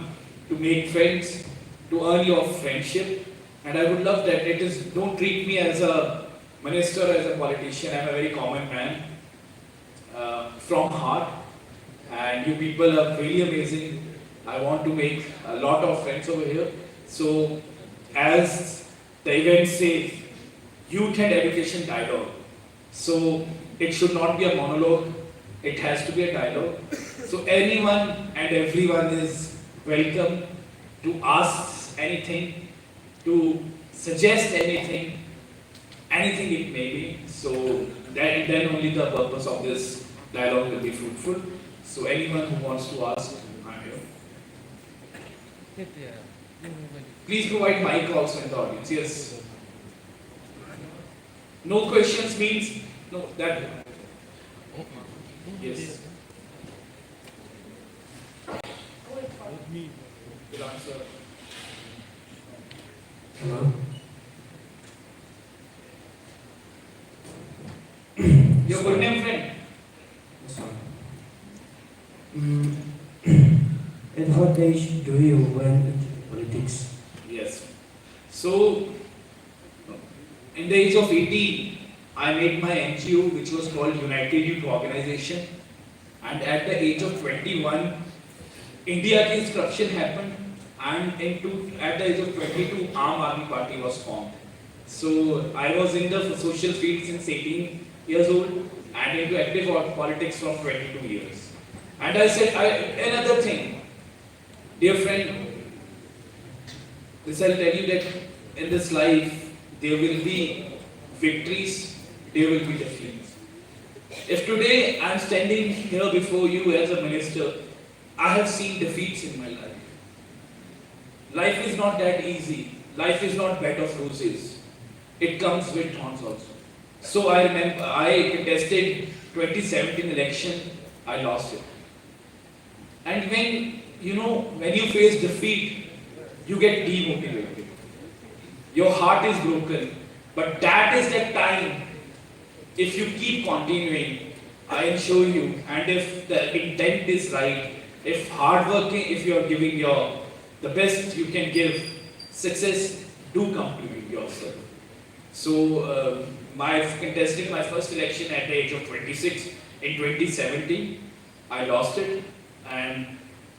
make friends, to earn your friendship, and I would love that don't treat me as a minister, as a politician. I'm a very common man, from heart, and you people are really amazing. I want to make a lot of friends over here, So, as the event says, youth and education dialogue. So, it should not be a monologue, it has to be a dialogue. So, anyone and everyone is welcome to ask anything, to suggest anything, anything it may be. So, then only the purpose of this dialogue will be fruitful. So, anyone who wants to ask, I'm here. Please provide mic also in the audience. Yes. No questions means no that. Yes. Will answer. Hello. Your good name, friend. At what age do you went into politics? Yes. So, in the age of 18, I made my NGO, which was called United Youth Organization. And at the age of 21, India against corruption happened. And at the age of 22, Aam Aadmi Party was formed. So, I was in the social field since 18 years old and into active politics from 22 years. And I said, another thing, dear friend, this I'll tell you that in this life, there will be victories, there will be defeats. If today I'm standing here before you as a minister, I have seen defeats in my life. Life is not that easy. Life is not bed of roses. It comes with thorns also. So I remember I contested 2017 election, I lost it. And when you face defeat, you get demotivated. Your heart is broken. But that is the time, if you keep continuing, I assure you, and if the intent is right, if hardworking, if you are giving the best you can give, success do come to yourself. So, contesting my first election at the age of 26 in 2017, I lost it, and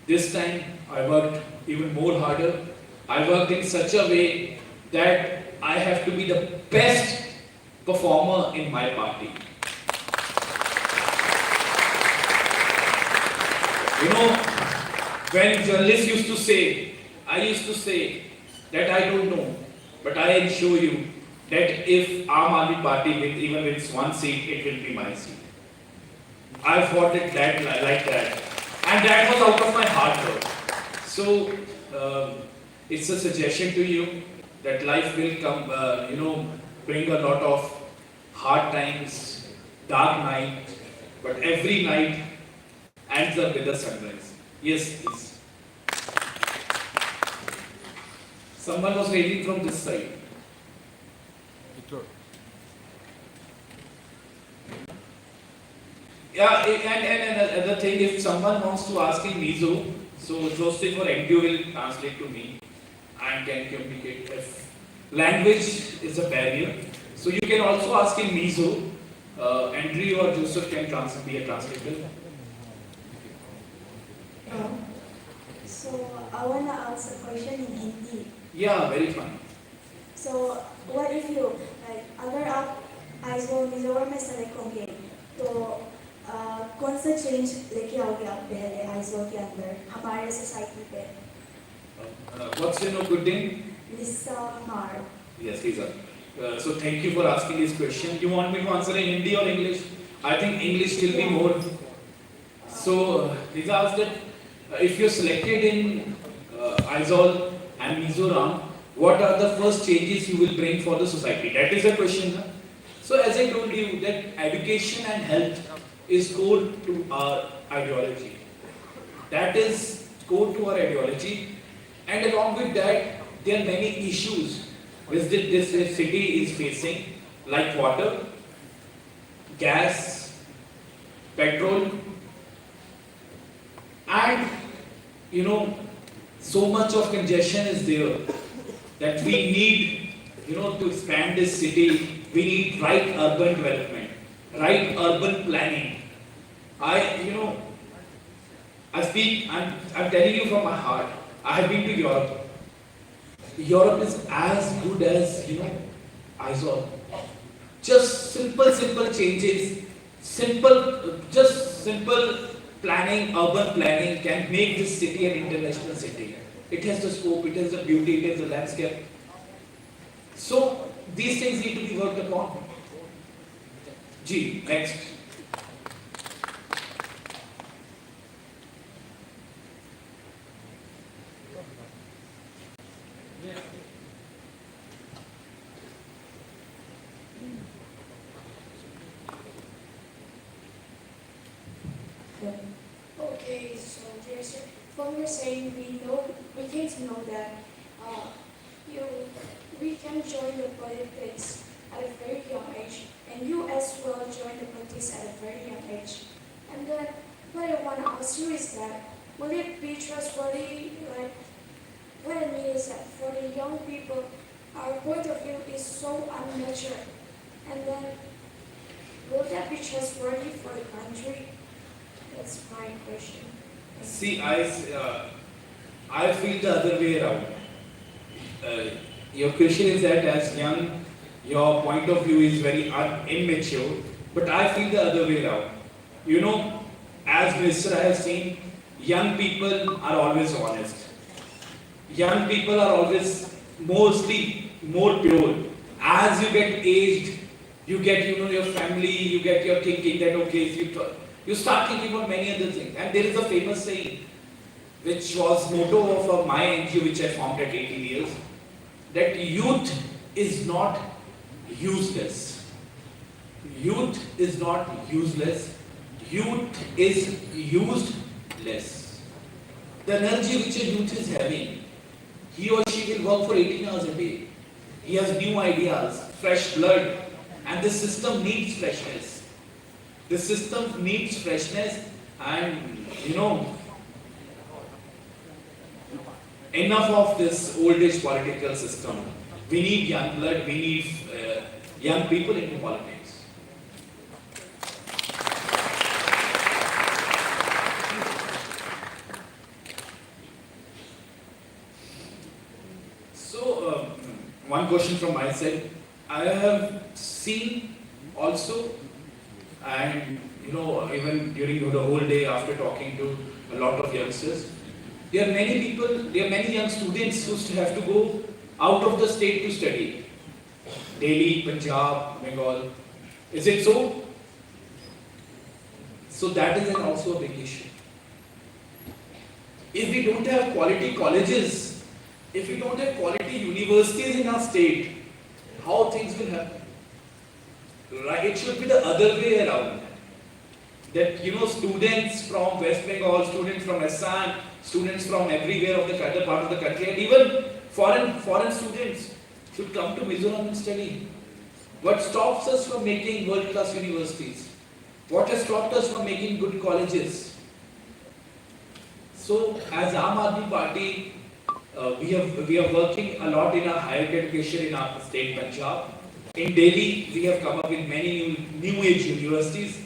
this time I worked even more harder. I worked in such a way that I have to be the best performer in my party. When journalists used to say, I used to say that I don't know, but I assure you that if Aam Aadmi Party even wins one seat, it will be my seat. I fought it like that. And that was out of my hard work. So, it's a suggestion to you that life will come, bring a lot of hard times, dark night, but every night ends up with a sunrise. Yes, please. Someone was waiting from this side. Yeah, and another thing, if someone wants to ask in Mizo, so Joseph or MDO will translate to me and can communicate. If language is a barrier, so you can also ask in Mizo. Andrew or Joseph can be a translator. So I wanna ask a question in Hindi. Yeah, very fun. So what if you अगर आप आइजो मिजोरम में select होंगे तो कौन सा change लेके आओगे आप पहले आइजो के अंदर हमारे सोसाइटी पे? What's your good name? Lisa Mar. Yes, Lisa. So thank you for asking this question. You want me to answer in Hindi or English? I think English will be more. So Lisa asked that if you're selected in Aizol and Mizoram, what are the first changes you will bring for the society? That is the question. Huh? So as I told you that education and health is core to our ideology. That is core to our ideology. And along with that, there are many issues which this city is facing, like water, gas, petrol, and so much of congestion is there that we need, to expand this city, we need right urban development, right urban planning. I'm telling you from my heart, I have been to Europe. Europe is as good as, ISOL. Just simple changes, simple planning, urban planning can make this city an international city. It has the scope, it has the beauty, it has the landscape. So these things need to be worked upon. G, next. Okay, so there's when we're saying we came to know that you we can join the politics at a very young age, and you as well join the politics at a very young age. And then what I want to ask you is that will it be trustworthy? Like what I mean is that for the young people, our point of view is so unnatural, and then will that be trustworthy for the country? That's my question. See, I feel the other way around. Your question is that as young, your point of view is very immature, but I feel the other way around. As Minister I have seen, young people are always honest. Young people are always mostly more pure. As you get aged, you get, your family, you get your thinking that, okay, you start thinking about many other things. And there is a famous saying, which was motto of my NGO, which I formed at 18 years, that youth is not useless. Youth is not useless. Youth is useless. The energy which a youth is having, he or she will work for 18 hours a day. He has new ideas, fresh blood, and the system needs freshness. The system needs freshness, and enough of this old age political system. We need young blood, we need young people into politics. So, one question from my side. I have seen also, and even during the whole day after talking to a lot of youngsters, there are many young students who have to go out of the state to study. Delhi, Punjab, Bengal. Is it so? So that is also a big issue. If we don't have quality colleges, if we don't have quality universities in our state, how things will happen? Right? It should be the other way around. That students from West Bengal, students from Assam, students from everywhere of the other part of the country, and even foreign students should come to Mizoram and study. What stops us from making world-class universities? What has stopped us from making good colleges? So, as Aam Aadmi Party, we are working a lot in our higher education in our state Punjab. In Delhi, we have come up with many new age universities.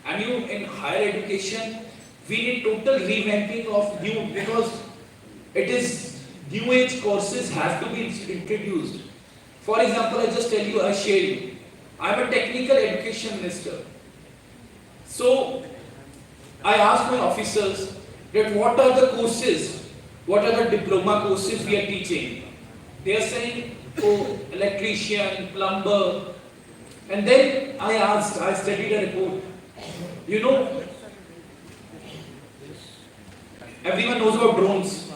And in higher education, we need total revamping of because it is new age courses have to be introduced. For example, I share you. I am a technical education minister. So, I asked my officers that what are the courses, what are the diploma courses we are teaching. They are saying, electrician, plumber. And then I studied a report. Everyone knows about drones.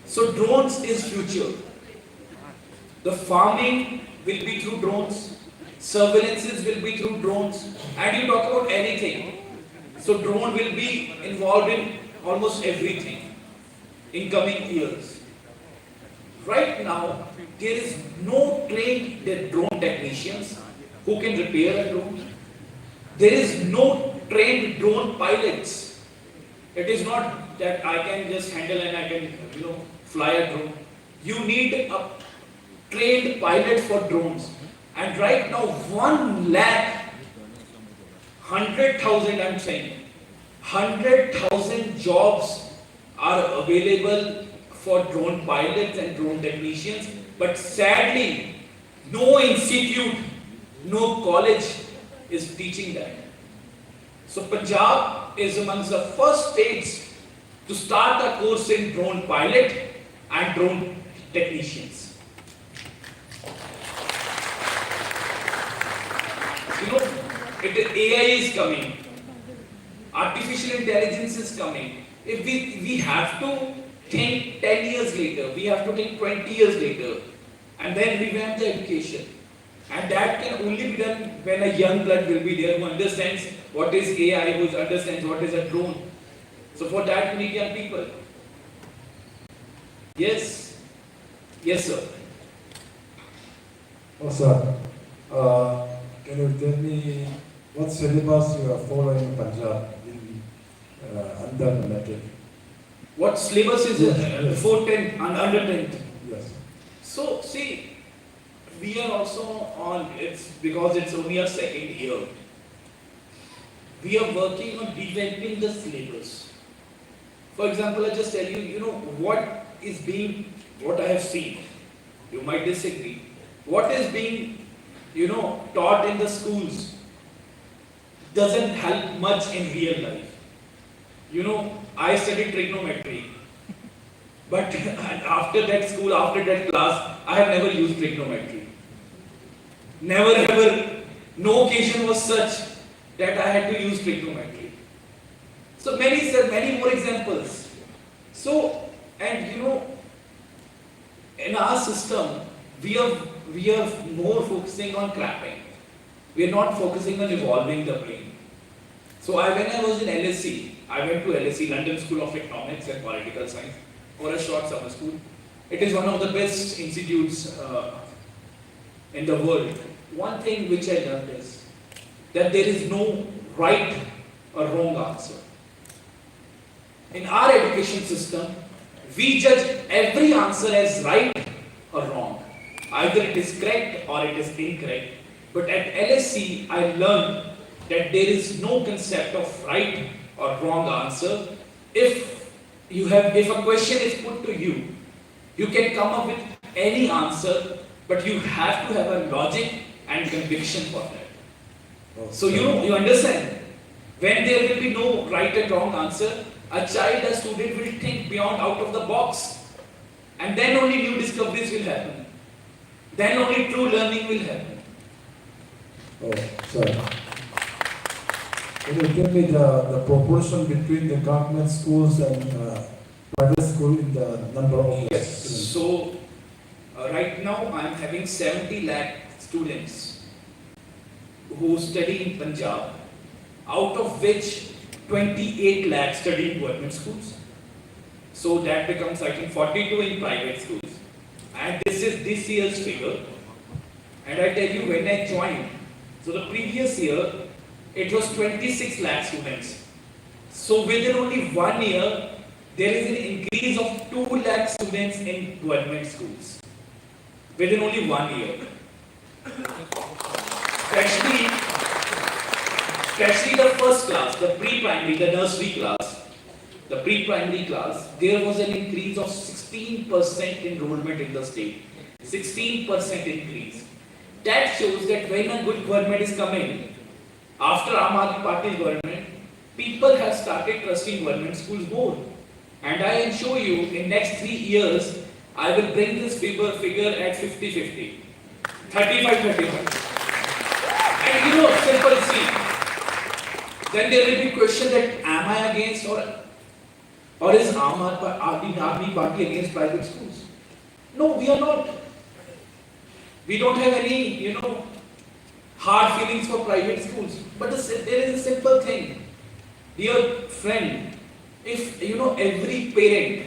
So drones is future. The farming will be through drones. Surveillances will be through drones. And you talk about anything. So drone will be involved in almost everything in coming years. Right now, there is no trained drone technicians who can repair a drone. There is no trained drone pilots. It is not that I can just handle and I can, fly a drone. You need a trained pilot for drones. And right now, 1,100,000, I'm saying, 100,000 jobs are available for drone pilots and drone technicians, but sadly, no institute, no college is teaching that. So Punjab is amongst the first states to start a course in drone pilot and drone technicians. You know, AI is coming, artificial intelligence is coming. If we have to think 10 years later, we have to think 20 years later, and then revamp the education. And that can only be done when a young blood will be there who understands what is AI, who understands what is a drone. So for that we need young people. Yes. Yes, sir. Oh, sir. Can you tell me what syllabus you are following in Punjab in under metric? What syllabus is it? Before 10 and under 10? Yes. So, see, we are also on, it's because it's only our second year. We are working on revamping the syllabus. For example, I just tell you, what I have seen, you might disagree, what is being, taught in the schools doesn't help much in real life. I studied trigonometry, but after that school, after that class, I have never used trigonometry. Never ever, no occasion was such that I had to use trigonometry. So many more examples. So, and in our system, we are more focusing on clapping. We are not focusing on evolving the brain. So when I was in LSE, I went to LSE, London School of Economics and Political Science, for a short summer school. It is one of the best institutes in the world. One thing which I learned is that there is no right or wrong answer. In our education system, we judge every answer as right or wrong. Either it is correct or it is incorrect. But at LSE, I learned that there is no concept of right or wrong answer. If a question is put to you, you can come up with any answer, but you have to have a logic and conviction for that. So you understand, when there will be no right and wrong answer, a student will think beyond out of the box, and then only new discoveries will happen. Then only true learning will happen. Oh, sorry. Can you tell me the proportion between the government schools and private school in the number of Yes. students? So right now I am having 70 lakh students who study in Punjab, out of which 28 lakh study in government schools. So that becomes, I think, 42 in private schools. And this is this year's figure. And I tell you, when I joined, so the previous year, it was 26 lakh students. So within only 1 year, there is an increase of 2 lakh students in government schools. Within only 1 year. Especially the first class, the pre-primary, the nursery class, the pre-primary class, there was an increase of 16% enrollment in the state. 16% increase. That shows that when a good government is coming, after Aam Aadmi Party's government, people have started trusting government schools more. And I assure you, in next 3 years, I will bring this figure at 50-50. 35-35. And simple see. Then there will be question that am I against or is Aam Aadmi Party against private schools? No, we are not. We don't have any, hard feelings for private schools. But there is a simple thing. Dear friend, if, every parent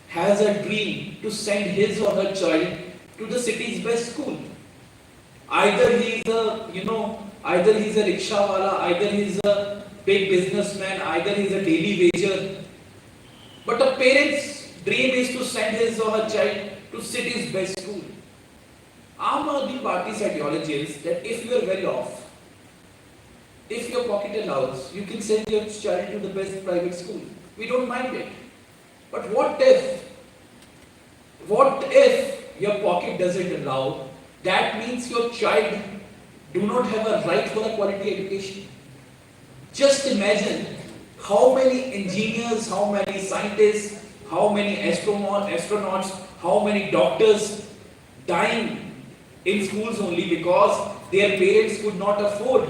has a dream to send his or her child to the city's best school. Either he is either he's a rickshawala, either he's a big businessman, either he's a daily wager. But a parent's dream is to send his or her child to city's best school. Aam Aadmi Party's ideology is that if you are well off, if your pocket allows, you can send your child to the best private school. We don't mind it. But what if What if your pocket doesn't allow? That means your child do not have a right for a quality education. Just imagine how many engineers, how many scientists, how many astronauts, how many doctors dying in schools only because their parents could not afford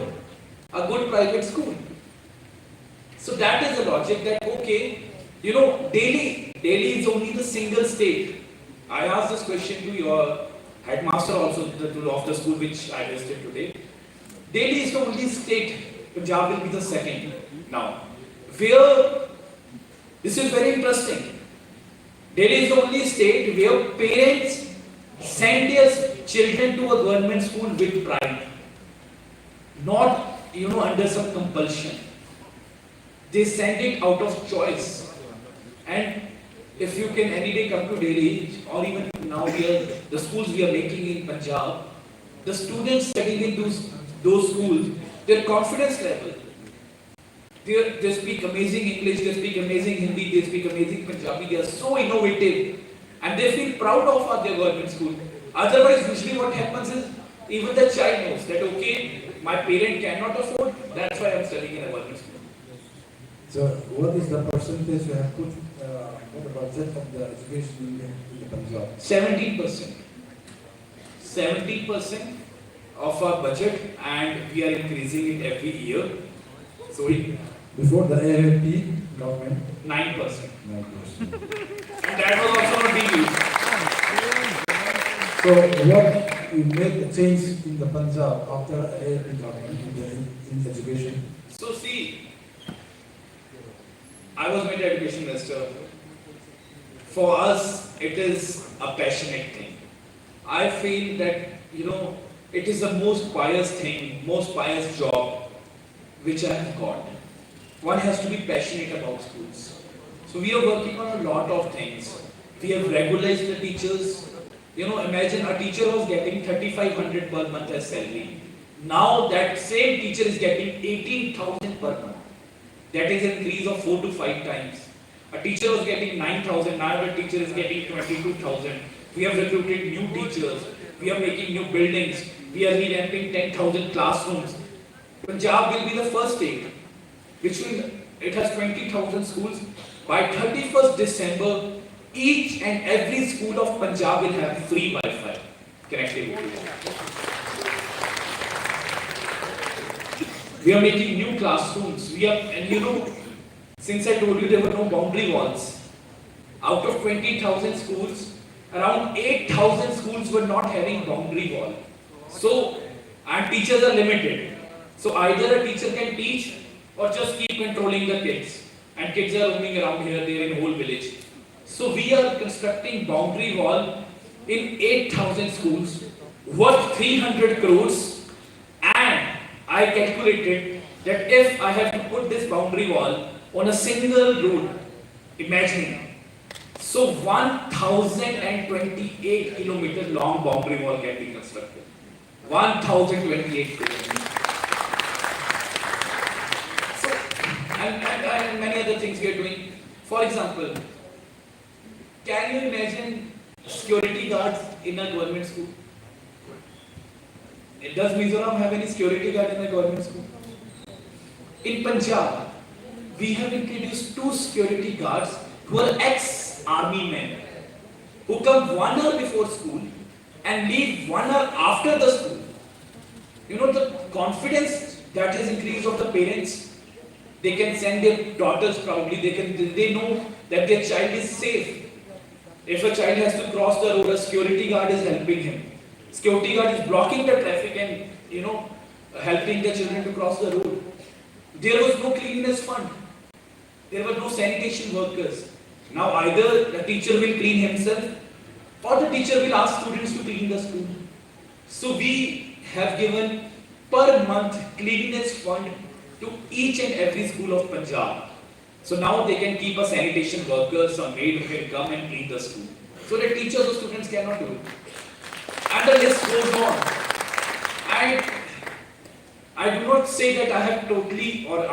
a good private school. So that is the logic that, okay, Delhi is only the single state. I asked this question to your headmaster also of the school which I visited today. Delhi is the only state, Punjab will be the second now. Where, this is very interesting, Delhi is the only state where parents send their children to a government school with pride, not under some compulsion. They send it out of choice. And if you can any day come to Delhi, or even now the schools we are making in Punjab, the students studying in those schools, their confidence level, they speak amazing English, they speak amazing Hindi, they speak amazing Punjabi, they are so innovative and they feel proud of their government school. Otherwise, usually what happens is, even the child knows that, okay, my parent cannot afford, that's why I am studying in a government school. So, what is the percentage you have put for the budget of the education in the Punjab? 17%. 17% of our budget, and we are increasing it every year. So, before the AAP government? 9%. 9%. And that was also not being used. So, what you made a change in the Punjab after AAP government in education? So, see, I was made education minister. For us, it is a passionate thing. I feel that, it is the most pious thing, most pious job which I have got. One has to be passionate about schools. So we are working on a lot of things. We have regularized the teachers. Imagine a teacher was getting 3,500 per month as salary. Now that same teacher is getting 18,000 per month. That is an increase of 4 to 5 times. A teacher was getting 9,000, now the teacher is getting 22,000. We have recruited new teachers. We are making new buildings. We are revamping 10,000 classrooms. Punjab will be the first state it has 20,000 schools. By 31st December, each and every school of Punjab will have free Wi-Fi connectivity. We are making new classrooms. Since I told you there were no boundary walls, out of 20,000 schools, around 8,000 schools were not having boundary wall. So, and teachers are limited. So either a teacher can teach or just keep controlling the kids. And kids are roaming around here, there in whole village. So we are constructing boundary wall in 8,000 schools worth 300 crores. And I calculated that if I have to put this boundary wall on a single road, imagine. So 1,028 kilometer long boundary wall can be constructed. 1,028 kilometers. So, and many other things we are doing. For example, can you imagine security guards in a government school? Does Mizoram have any security guard in a government school? In Punjab, we have introduced 2 security guards who are ex-army men, who come 1 hour before school and leave 1 hour after the school. The confidence that has increased of the parents. They can send their daughters proudly. They know that their child is safe. If a child has to cross the road, a security guard is helping him. Security guard is blocking the traffic and helping the children to cross the road. There was no cleanliness fund. There were no sanitation workers. Now either the teacher will clean himself or the teacher will ask students to clean the school. So we have given per month cleanliness fund to each and every school of Punjab. So now they can keep a sanitation worker, some maid who can come and clean the school. So the teachers or students cannot do it. And the list goes on. I do not say that I have totally or